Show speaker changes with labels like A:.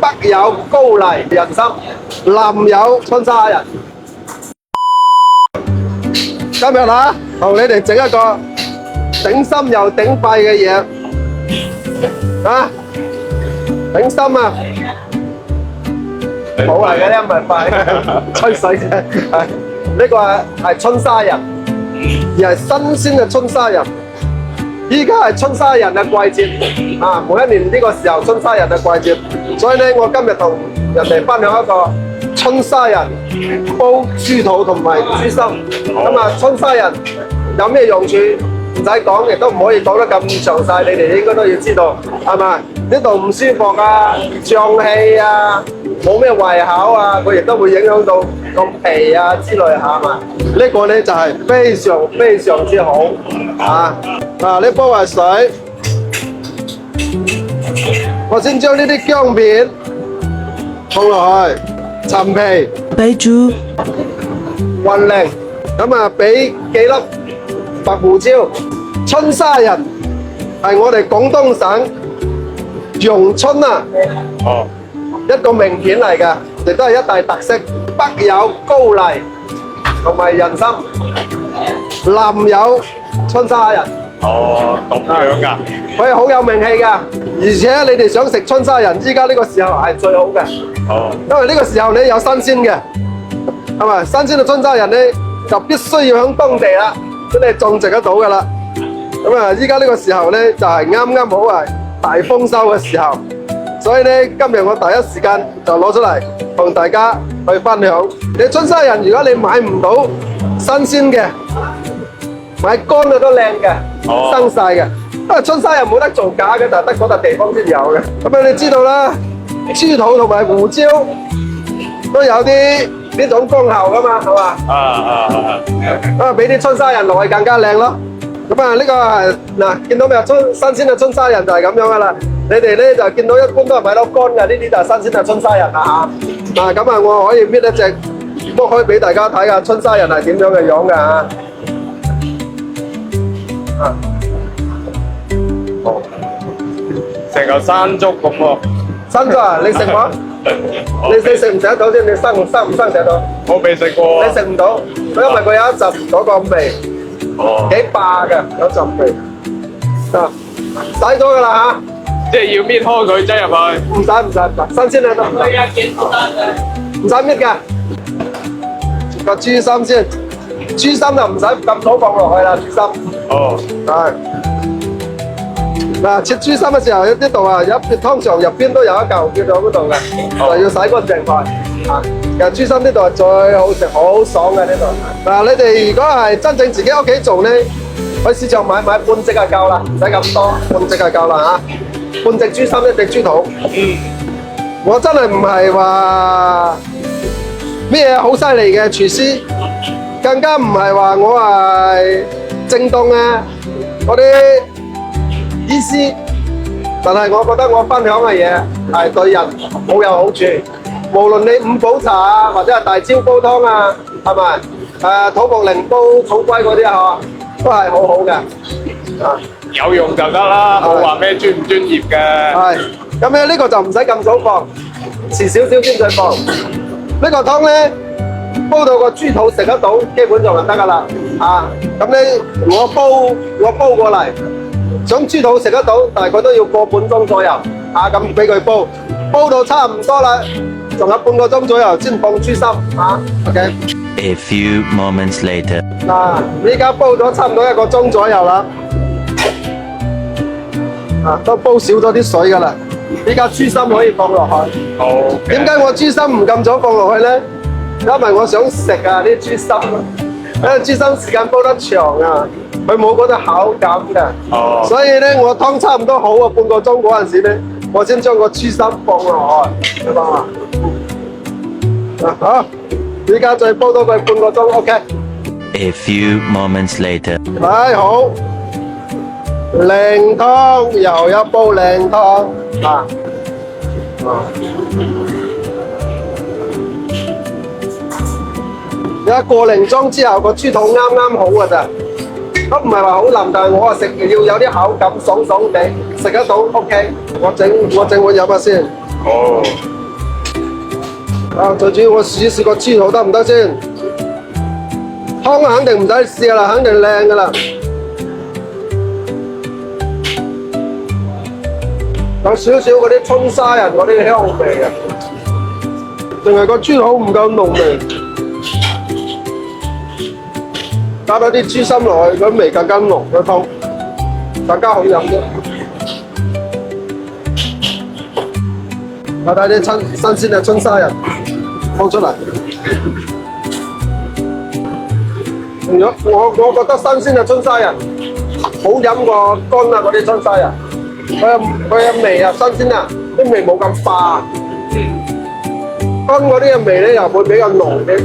A: 北有高麗人參，南有春沙人。今日啊，同你哋整一個頂心又頂肺嘅嘢啊！頂心啊，冇嚟嘅呢，唔係肺，吹水啫。呢個係春沙人，而係新鮮嘅春沙人。依家係春沙人嘅季節啊！每一年呢個時候春沙人嘅季節，所以咧我今日同人哋分享一個春沙人煲豬肚同埋豬心。咁啊，春沙人有咩用處？唔使講，亦都唔可以講得咁詳細，你哋應該都要知道，係咪？呢度唔舒服啊、脹氣啊、冇咩胃口啊，佢亦都會影響到個脾啊之類嚇嘛。呢個咧就係非常非常之好啊！呢煲係水，我先將呢啲薑片放落去，陳皮、
B: 白豬、
A: 雲苓，咁啊俾幾粒白胡椒。春沙人係我哋廣東省陽春啊一個名片嚟㗎，亦都係一大特色。北有高麗同埋人參，南有春沙人。
C: 哦，咁樣㗎，
A: 佢係好有名氣㗎，而且你哋想食春沙人，依家呢個時候係最好嘅。
C: 哦，
A: 因為呢個時候咧有新鮮嘅，係咪？新鮮嘅春沙人咧就必須要喺當地啦，真係種植得到㗎啦。咁啊，依家呢個時候咧就係啱啱好係大豐收嘅時候，所以咧今日我第一時間就攞出嚟同大家去分享。你春沙人如果你買唔到新鮮嘅，買乾嘅都靚嘅，生晒嘅。因為春沙人冇得做假嘅，但係得嗰笪地方先有嘅。咁啊，你知道啦，豬肚同埋胡椒都有啲呢種功效噶嘛，係嘛？啊，俾啲春沙人落去更加靚咯。咁啊，呢個係嗱，見到未啊？新鮮嘅春沙人就係咁樣噶啦。你哋咧就見到一般都係買到乾嘅，呢啲就係新鮮嘅春沙人啊嚇。嗱，咁啊，我可以搣一隻剝開俾大家睇下春沙人係點樣嘅樣嘅嚇。
C: 好，成個山竹咁喎。
A: 山竹啊，你食冇？你食唔食得到先？你生唔生食到？
C: 我未食過。
A: 你食唔到，因為佢有一陣嗰個味，幾霸嘅，有陣味。啊，洗咗㗎啦嚇。
C: 即係要搣開佢擠入去。
A: 唔使，新鮮啊得。唔使搣㗎。個豬心先，豬心就唔使咁早放落去啦，豬心。
C: 哦。
A: 係。嗱，切豬心嘅時候，呢度啊，通常入邊都有一嚿叫做嗰度嘅，就要洗乾淨佢。啊，其實豬心呢度係最好食，好爽嘅呢度。嗱，你哋如果係真正自己屋企做咧，去市場買半隻就夠啦，唔使咁多，半隻就夠啦嚇。半隻豬心，一隻豬肚。我真係唔係話咩好犀利嘅廚師，更加唔係話我係正當啊嗰啲醫師，但係我覺得我分享嘅嘢係對人好有好處。無論你五寶茶啊，或者係大蕉煲湯啊，係咪？土木靈煲草龜嗰啲啊，都係好好嘅。啊，
C: 有用就得啦，冇話咩專唔專業嘅。
A: 係，咁咧呢個就唔使咁早放，遲少少先再放。呢個湯咧煲到個豬肚食得到，基本上就得噶啦。啊，咁咧我煲過嚟，想豬肚食得到，大概都要個半鐘左右。啊，咁俾佢煲到差唔多啦，仲有半個鐘左右先放豬心。啊 ，OK。A
B: few moments later.
A: 嗱，依家煲咗差唔多1個鐘左右啦。啊，都煲少咗啲水噶啦，依家豬心可以放落去。
C: 好。
A: 點解我豬心唔咁早放落去咧？因為我想食啊啲豬心，因為豬心時間煲得長啊，佢冇嗰啲口感嘅。
C: 哦。
A: 所以咧，我湯差唔多好啊，半個鐘嗰陣時咧，我先將個豬心放落去，明白嘛？啊好，依家再煲多佢半個鐘 ，OK。A
B: few moments later.
A: 係好。靚湯又一煲靚湯啊！有個零鐘之後個豬肚啱啱好㗎咋，都唔係話好腍，但係我食要有啲口感，爽爽地食得到。OK，我整碗飲下先。
C: 好。
A: 啊，最主要我試一試個豬肚得唔得先？湯肯定唔使試噶啦，肯定靚噶啦。有少少嗰啲春沙人嗰啲香味啊，淨係個豬肚唔夠濃味，加多啲豬心落去，咁味更加濃嘅湯，更加好飲嘅。睇睇啲新鮮嘅春沙人放出嚟。如果我覺得新鮮嘅春沙人好飲過乾啊嗰啲春沙人。佢嘅味啊新鮮啊，啲味冇咁化。乾嗰啲嘅味咧又會比較濃啲。